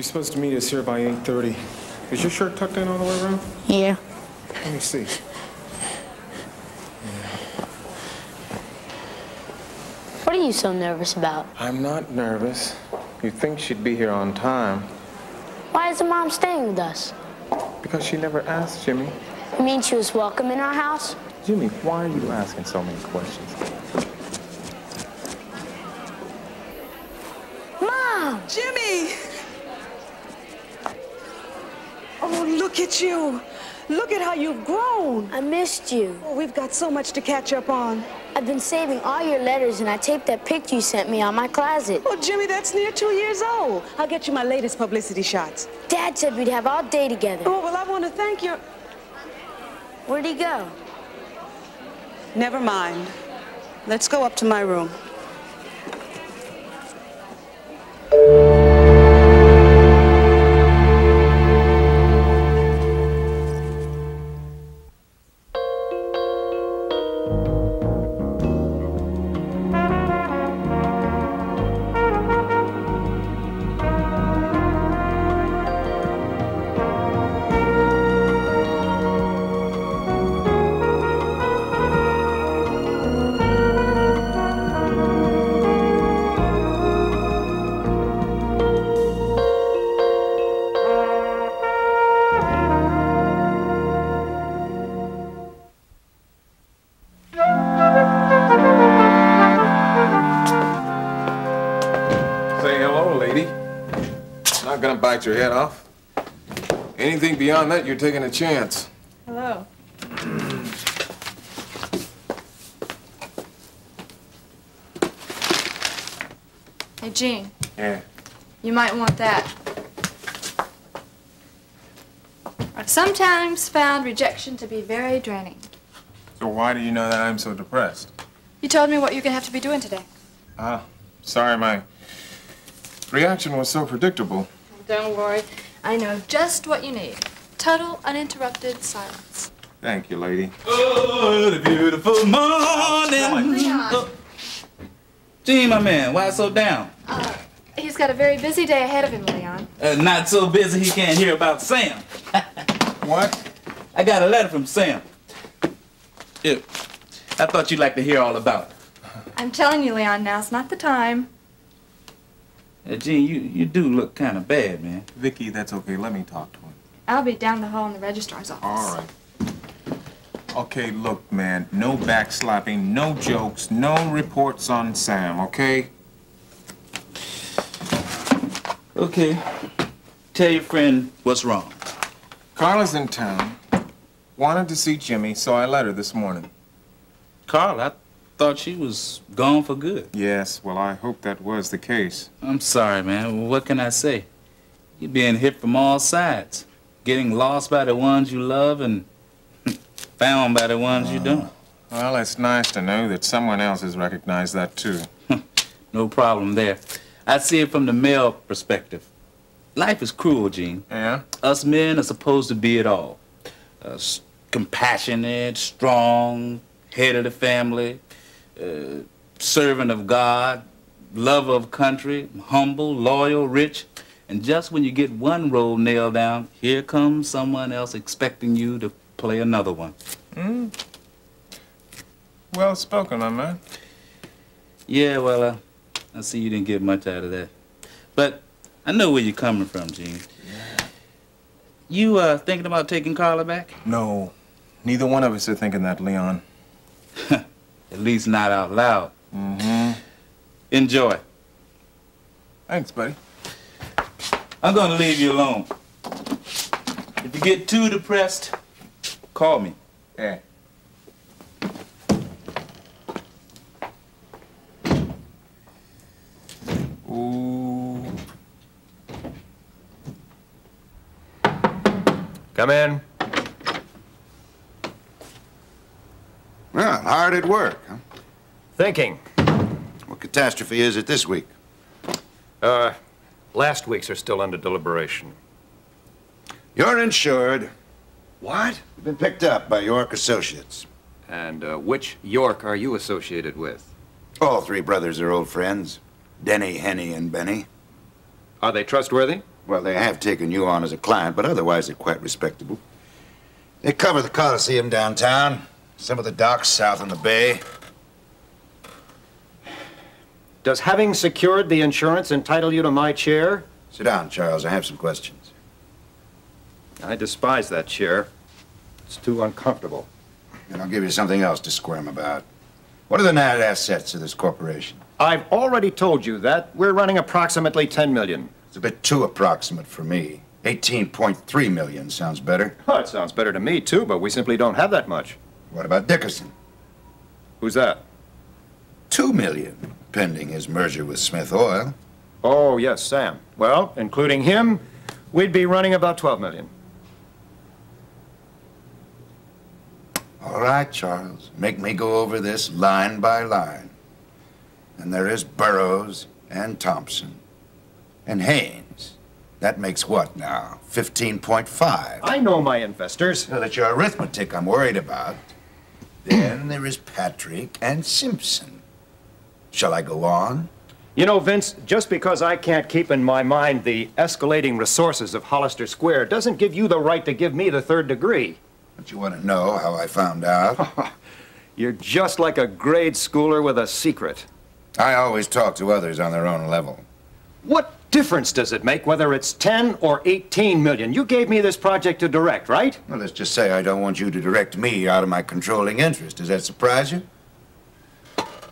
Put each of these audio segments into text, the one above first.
She's supposed to meet us here by 8:30. Is your shirt tucked in all the way around? Yeah. Let me see. What are you so nervous about? I'm not nervous. You'd think she'd be here on time. Why isn't Mom staying with us? Because she never asked, Jimmy. You mean she was welcome in our house? Jimmy, why are you asking so many questions? Mom! Jimmy! Oh, look at you. Look at how you've grown. I missed you. Oh, we've got so much to catch up on. I've been saving all your letters, and I taped that picture you sent me on my closet. Oh, Jimmy, that's near 2 years old. I'll get you my latest publicity shots. Dad said we'd have all day together. Oh, well, I want to thank you. Where'd he go? Never mind. Let's go up to my room. Gonna bite your head off. Anything beyond that, you're taking a chance. Hello. Hey, Gene. Yeah. You might want that. I've sometimes found rejection to be very draining. So why do you know that I'm so depressed? You told me what you're gonna have to be doing today. Sorry, my reaction was so predictable. Don't worry. I know just what you need. Total, uninterrupted silence. Thank you, lady. Oh, the beautiful morning. Oh. Gene, my man, why so down? He's got a very busy day ahead of him, Leon. Not so busy he can't hear about Sam. What? I got a letter from Sam. Yeah, I thought you'd like to hear all about it. I'm telling you, Leon, now's not the time. Gene, you do look kind of bad, man. Vicky, that's okay. Let me talk to him. I'll be down the hall in the registrar's office. All right. Okay, look, man. No backslapping, no jokes, no reports on Sam, okay? Okay. Tell your friend what's wrong. Carla's in town. Wanted to see Jimmy, so I let her this morning. Carla, I thought she was gone for good. Yes, well, I hope that was the case. I'm sorry, man. What can I say? You're being hit from all sides. Getting lost by the ones you love and found by the ones you don't. Well, it's nice to know that someone else has recognized that, too. No problem there. I see it from the male perspective. Life is cruel, Gene. Yeah? Us men are supposed to be it all. Compassionate, strong, head of the family, servant of God, lover of country, humble, loyal, rich. And just when you get one role nailed down, here comes someone else expecting you to play another one. Well spoken, my man. Yeah, well, I see you didn't get much out of that. But I know where you're coming from, Gene. Yeah. You thinking about taking Carla back? No. Neither one of us are thinking that, Leon. At least not out loud. Mm-hmm. Enjoy. Thanks, buddy. I'm gonna leave you alone. If you get too depressed, call me. Yeah. Ooh. Come in. Well, hard at work, huh? Thinking. What catastrophe is it this week? Last week's are still under deliberation. You're insured. What? You've been picked up by York Associates. And which York are you associated with? All three brothers are old friends. Denny, Henny, and Benny. Are they trustworthy? Well, they have taken you on as a client, but otherwise they're quite respectable. They cover the Coliseum downtown, some of the docks south in the bay. Does having secured the insurance entitle you to my chair? Sit down, Charles. I have some questions. I despise that chair. It's too uncomfortable. And I'll give you something else to squirm about. What are the net assets of this corporation? I've already told you that. We're running approximately 10 million. It's a bit too approximate for me. 18.3 million sounds better. Oh, it sounds better to me, too, but we simply don't have that much. What about Dickerson? Who's that? 2 million, pending his merger with Smith Oil. Oh, yes, Sam. Well, including him, we'd be running about 12 million. All right, Charles. Make me go over this line by line. And there is Burroughs and Thompson and Haynes. That makes what now? 15.5. I know my investors. So that's your arithmetic I'm worried about. Then there is Patrick and Simpson. Shall I go on? You know, Vince, just because I can't keep in my mind the escalating resources of Hollister Square doesn't give you the right to give me the third degree. Don't you want to know how I found out? You're just like a grade schooler with a secret. I always talk to others on their own level. What difference does it make whether it's 10 or 18 million? You gave me this project to direct, right? Well, let's just say I don't want you to direct me out of my controlling interest. Does that surprise you?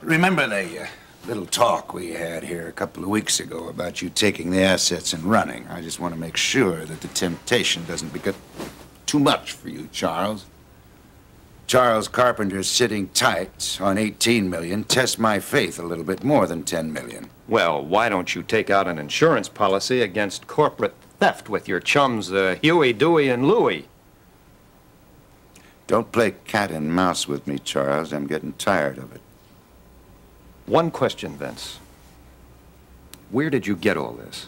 Remember the little talk we had here a couple of weeks ago about you taking the assets and running? I just want to make sure that the temptation doesn't become too much for you, Charles. Charles Carpenter's sitting tight on 18 million. Test my faith a little bit more than 10 million. Well, why don't you take out an insurance policy against corporate theft with your chums, Huey, Dewey, and Louie? Don't play cat and mouse with me, Charles. I'm getting tired of it. One question, Vince. Where did you get all this?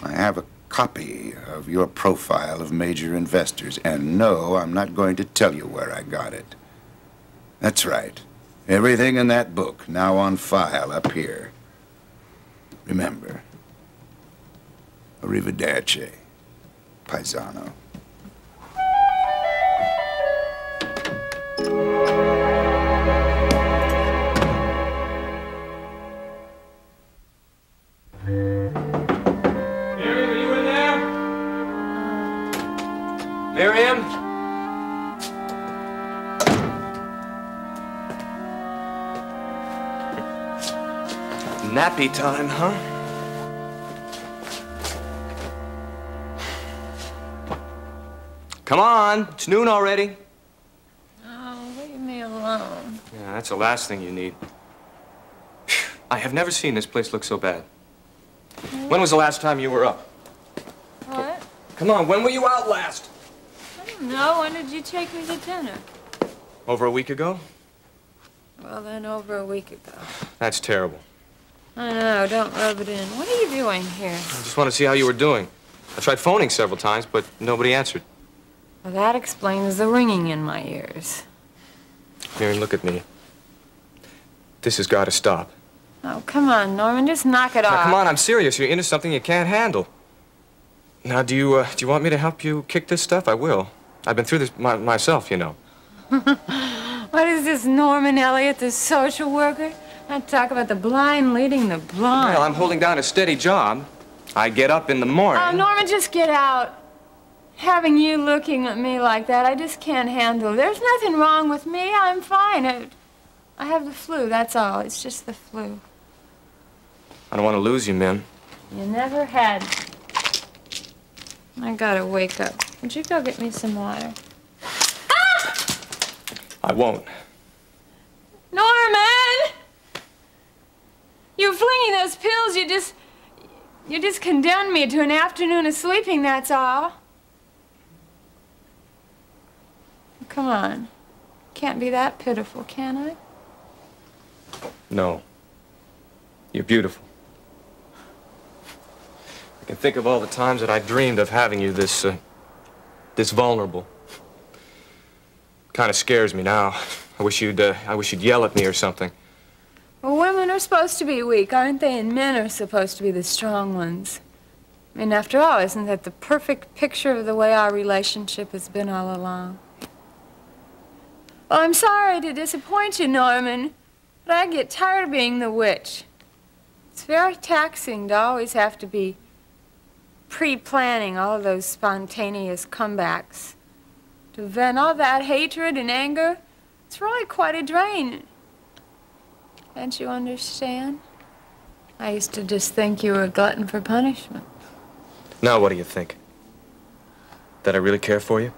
I have a copy of your profile of major investors, and no, I'm not going to tell you where I got it. That's right. Everything in that book now on file up here. Remember, arrivederci, paisano. Miriam? Nappy time, huh? Come on, it's noon already. Oh, leave me alone. Yeah, that's the last thing you need. I have never seen this place look so bad. When was the last time you were up? What? Come on, when were you out last? I don't know. When did you take me to dinner? Over a week ago? Well, then over a week ago. That's terrible. I know. Don't rub it in. What are you doing here? I just want to see how you were doing. I tried phoning several times, but nobody answered. Well, that explains the ringing in my ears. Miriam, look at me. This has got to stop. Oh, come on, Norman. Just knock it off. Now, come on, I'm serious. You're into something you can't handle. Now, do you want me to help you kick this stuff? I will. I've been through this myself, you know. What is this, Norman Elliott, the social worker? I talk about the blind leading the blind. Well, I'm holding down a steady job. I get up in the morning. Oh, Norman, just get out. Having you looking at me like that, I just can't handle it. There's nothing wrong with me. I'm fine. I have the flu, that's all. It's just the flu. I don't want to lose you, Mim. You never had. I gotta wake up. Would you go get me some water? Ah! I won't. Norman! You flinging those pills, you just condemned me to an afternoon of sleeping, that's all. Come on. Can't be that pitiful, can I? No. You're beautiful. I can think of all the times that I dreamed of having you this vulnerable. Kind of scares me now. I wish you'd yell at me or something. Well, women are supposed to be weak, aren't they? And men are supposed to be the strong ones. I mean, after all, isn't that the perfect picture of the way our relationship has been all along? Well, I'm sorry to disappoint you, Norman, but I get tired of being the witch. It's very taxing to always have to be pre-planning all of those spontaneous comebacks. To vent all that hatred and anger, it's really quite a drain. Can't you understand? I used to just think you were a glutton for punishment. Now what do you think? That I really care for you?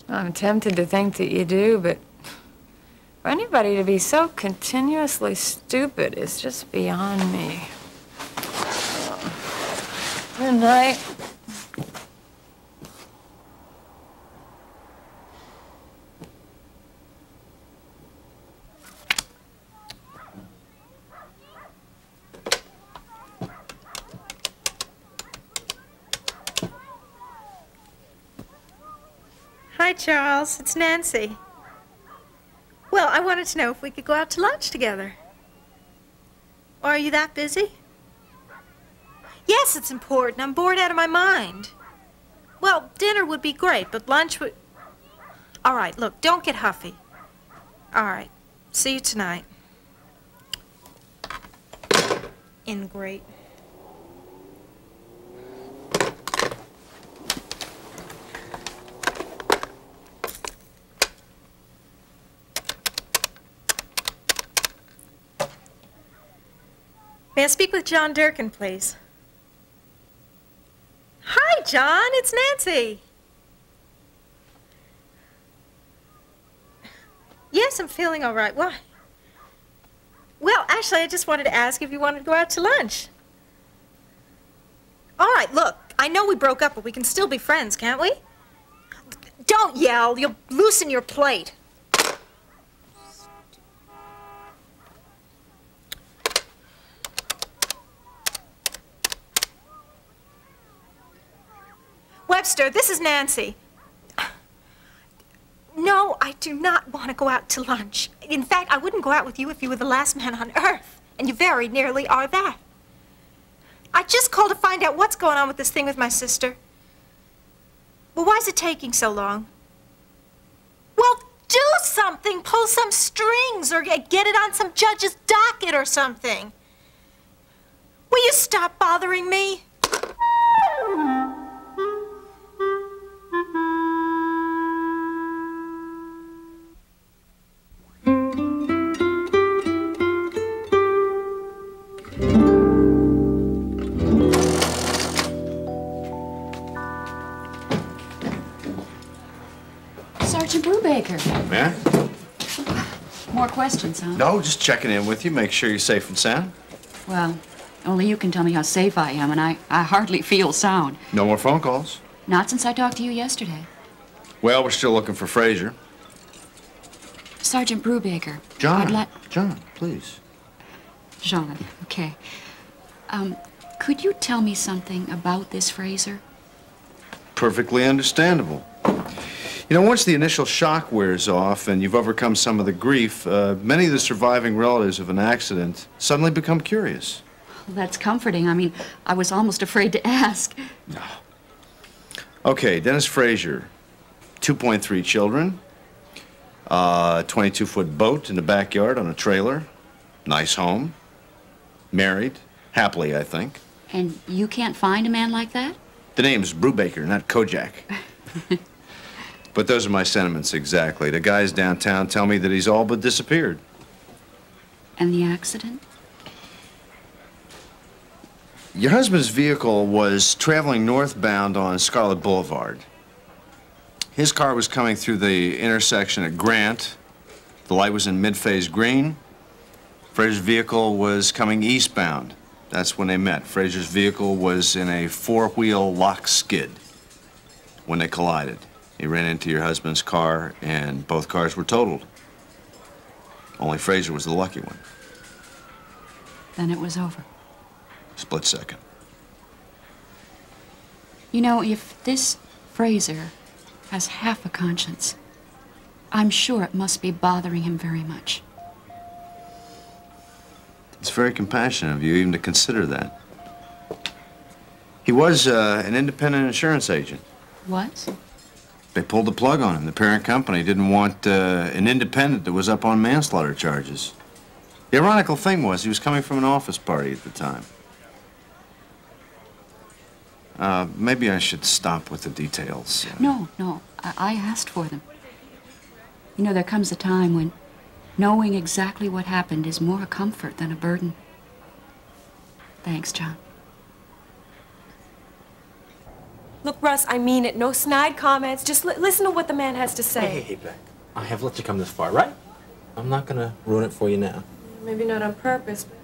I'm tempted to think that you do, but for anybody to be so continuously stupid is just beyond me. Good night. Hi, Charles. It's Nancy. Well, I wanted to know if we could go out to lunch together. Or are you that busy? Yes, it's important. I'm bored out of my mind. Well, dinner would be great, but lunch would... All right, look, don't get huffy. All right, see you tonight. Ingrate. May I speak with John Durkin, please? Hi, John. It's Nancy. Yes, I'm feeling all right. Why? Well, actually, I just wanted to ask if you wanted to go out to lunch. All right, look, I know we broke up, but we can still be friends, can't we? Don't yell. You'll loosen your plate. Webster, this is Nancy. No, I do not want to go out to lunch. In fact, I wouldn't go out with you if you were the last man on earth. And you very nearly are that. I just called to find out what's going on with this thing with my sister. Well, why is it taking so long? Well, do something. Pull some strings or get it on some judge's docket or something. Will you stop bothering me? Sergeant Brubaker. Man? More questions, huh? No, just checking in with you, make sure you're safe and sound. Well, only you can tell me how safe I am, and I hardly feel sound. No more phone calls? Not since I talked to you yesterday. Well, we're still looking for Fraser. Sergeant Brubaker. John. John, please. John, okay. Could you tell me something about this Fraser? Perfectly understandable. You know, once the initial shock wears off and you've overcome some of the grief, many of the surviving relatives of an accident suddenly become curious. Well, that's comforting. I mean, I was almost afraid to ask. No. Okay, Dennis Fraser, 2.3 children, 22-foot boat in the backyard on a trailer, nice home, married, happily, I think. And you can't find a man like that? The name's Brubaker, not Kojak. But those are my sentiments exactly. The guys downtown tell me that he's all but disappeared. And the accident? Your husband's vehicle was traveling northbound on Scarlet Boulevard. His car was coming through the intersection at Grant. The light was in mid-phase green. Fraser's vehicle was coming eastbound. That's when they met. Fraser's vehicle was in a four-wheel lock skid when they collided. He ran into your husband's car, and both cars were totaled. Only Fraser was the lucky one. Then it was over. Split second. You know, if this Fraser has half a conscience, I'm sure it must be bothering him very much. It's very compassionate of you even to consider that. He was an independent insurance agent. Was? They pulled the plug on him. The parent company didn't want an independent that was up on manslaughter charges. The ironical thing was he was coming from an office party at the time. Maybe I should stop with the details. No, no. I asked for them. You know, there comes a time when knowing exactly what happened is more a comfort than a burden. Thanks, John. Look, Russ, I mean it. No snide comments. Just listen to what the man has to say. Hey, Beck. I have let you come this far, right? I'm not gonna ruin it for you now. Maybe not on purpose, but...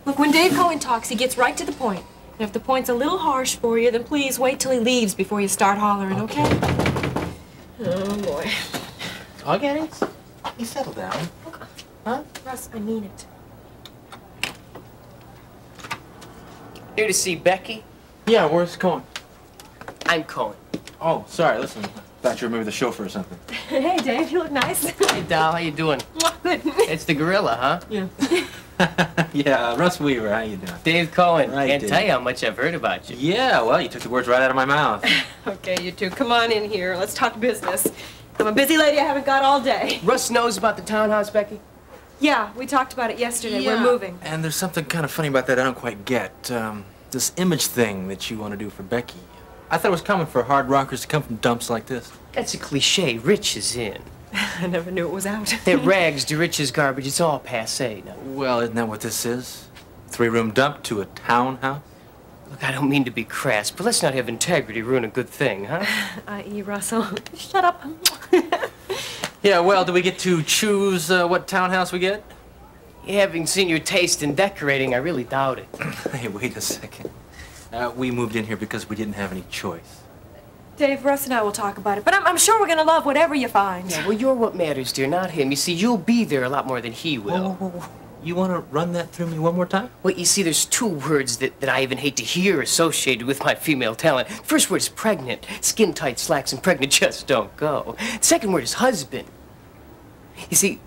Look, when Dave Cohen talks, he gets right to the point. And if the point's a little harsh for you, then please wait till he leaves before you start hollering, okay? Oh, boy. I'll get it. You settle down. Look, huh? Russ, I mean it. Here to see Becky? Yeah, where's Cohen? I'm Cohen. Oh, sorry, listen. Thought you were maybe the chauffeur or something. Hey, Dave, you look nice. Hey, Doll, how you doing? Good. It's the gorilla, huh? Yeah. Yeah, Russ Weaver, how you doing? Dave Cohen. Right, Can't Dave. tell you how much I've heard about you. Yeah, well, you took the words right out of my mouth. Okay, you two, come on in here. Let's talk business. I'm a busy lady I haven't got all day. Russ knows about the townhouse, Becky? Yeah, we talked about it yesterday. Yeah. We're moving. And there's something kind of funny about that I don't quite get. This image thing that you want to do for Becky. I thought it was common for hard rockers to come from dumps like this. That's a cliche. Rich is in. I never knew it was out. That rags to riches garbage, it's all passé now. Well, isn't that what this is? 3-room dump to a townhouse? Look, I don't mean to be crass, but let's not have integrity ruin a good thing, huh? I.e. Russell. Shut up. Yeah, well, do we get to choose what townhouse we get? Having seen your taste in decorating, I really doubt it. Hey, wait a second. We moved in here because we didn't have any choice. Dave, Russ and I will talk about it, but I'm sure we're gonna love whatever you find. Yeah, well, you're what matters, dear, not him. You see, you'll be there a lot more than he will. Whoa. You want to run that through me one more time? Well, you see, there's two words that I even hate to hear associated with my female talent. First word is pregnant. Skin-tight slacks and pregnant just don't go. The second word is husband. You see,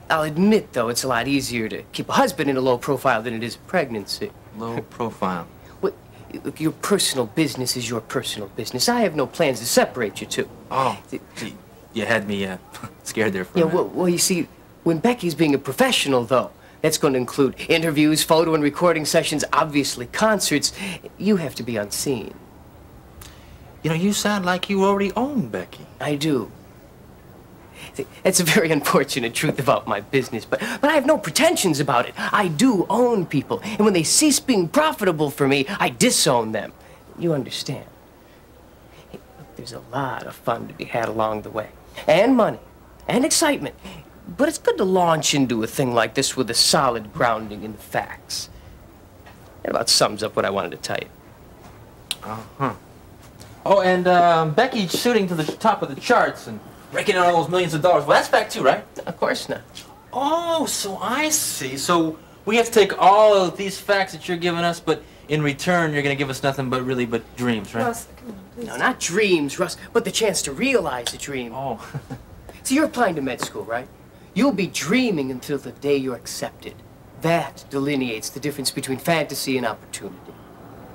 I'll admit, though, it's a lot easier to keep a husband in a low profile than it is a pregnancy. Low profile? Well, look, your personal business is your personal business. I have no plans to separate you two. Oh, you had me scared there for a minute. Well, you see, when Becky's being a professional, though, that's going to include interviews, photo and recording sessions, obviously concerts. You have to be on scene. You know, you sound like you already own Becky. I do. That's a very unfortunate truth about my business, but I have no pretensions about it. I do own people, and when they cease being profitable for me, I disown them. You understand? Hey, look, there's a lot of fun to be had along the way, and money, and excitement. But it's good to launch into a thing like this with a solid grounding in the facts. That about sums up what I wanted to tell you. Uh-huh. Oh, and Becky's shooting to the top of the charts and raking in all those millions of dollars. Well, that's fact too, right? Of course not. Oh, so I see. So we have to take all of these facts that you're giving us, but in return, you're going to give us nothing but dreams, right? Russ, come on, please. No, not dreams, Russ, but the chance to realize a dream. Oh. So you're applying to med school, right? You'll be dreaming until the day you're accepted. That delineates the difference between fantasy and opportunity.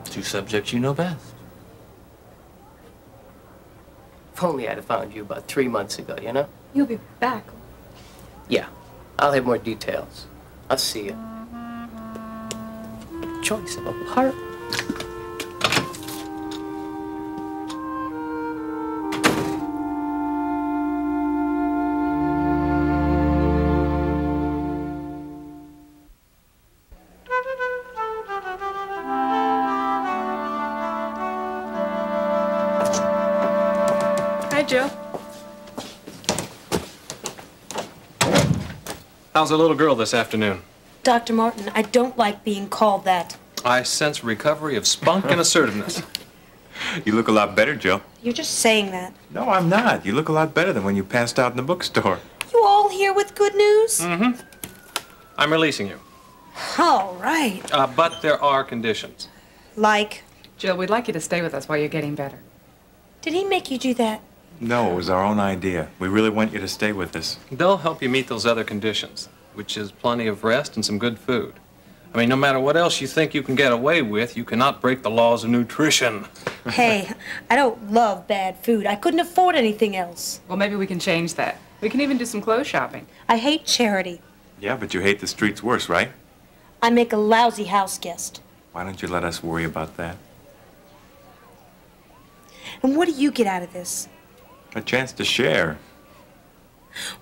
Two subjects you know best. If only I'd have found you about 3 months ago, you know? You'll be back. Yeah, I'll have more details. I'll see you. Choice of a partner. Hi, Joe. How's the little girl this afternoon? Dr. Martin, I don't like being called that. I sense recovery of spunk and assertiveness. You look a lot better, Joe. You're just saying that. No, I'm not. You look a lot better than when you passed out in the bookstore. You all here with good news? Mm-hmm. I'm releasing you. All right. But there are conditions. Like? Jill, we'd like you to stay with us while you're getting better. Did he make you do that? No, it was our own idea. We really want you to stay with us. They'll help you meet those other conditions, which is plenty of rest and some good food. I mean, no matter what else you think you can get away with, you cannot break the laws of nutrition. Hey, I don't love bad food. I couldn't afford anything else. Well, maybe we can change that. We can even do some clothes shopping. I hate charity. Yeah, but you hate the streets worse, right? I make a lousy house guest. Why don't you let us worry about that? And what do you get out of this? A chance to share.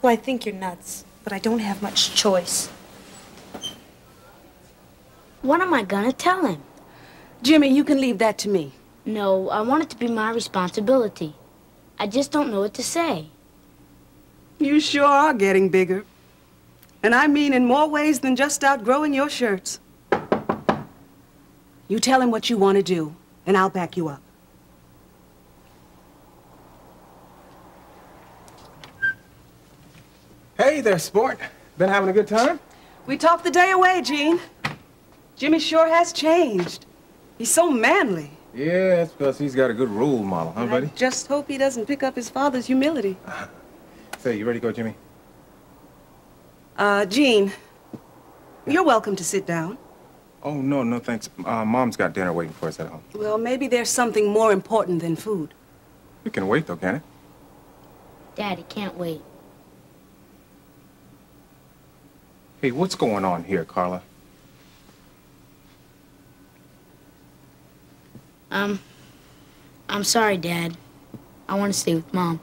Well, I think you're nuts, but I don't have much choice. What am I gonna tell him? Jimmy, you can leave that to me. No, I want it to be my responsibility. I just don't know what to say. You sure are getting bigger. And I mean in more ways than just outgrowing your shirts. You tell him what you want to do, and I'll back you up. Hey there, sport. Been having a good time? We talked the day away, Gene. Jimmy sure has changed. He's so manly. Yeah, that's because he's got a good role model, huh, buddy? I just hope he doesn't pick up his father's humility. Say, you ready to go, Jimmy? Gene, you're welcome to sit down. Oh, no, thanks. Mom's got dinner waiting for us at home. Well, maybe there's something more important than food. You can wait, though, can it? Daddy can't wait. Hey, what's going on here, Carla? I'm sorry, Dad. I want to stay with Mom.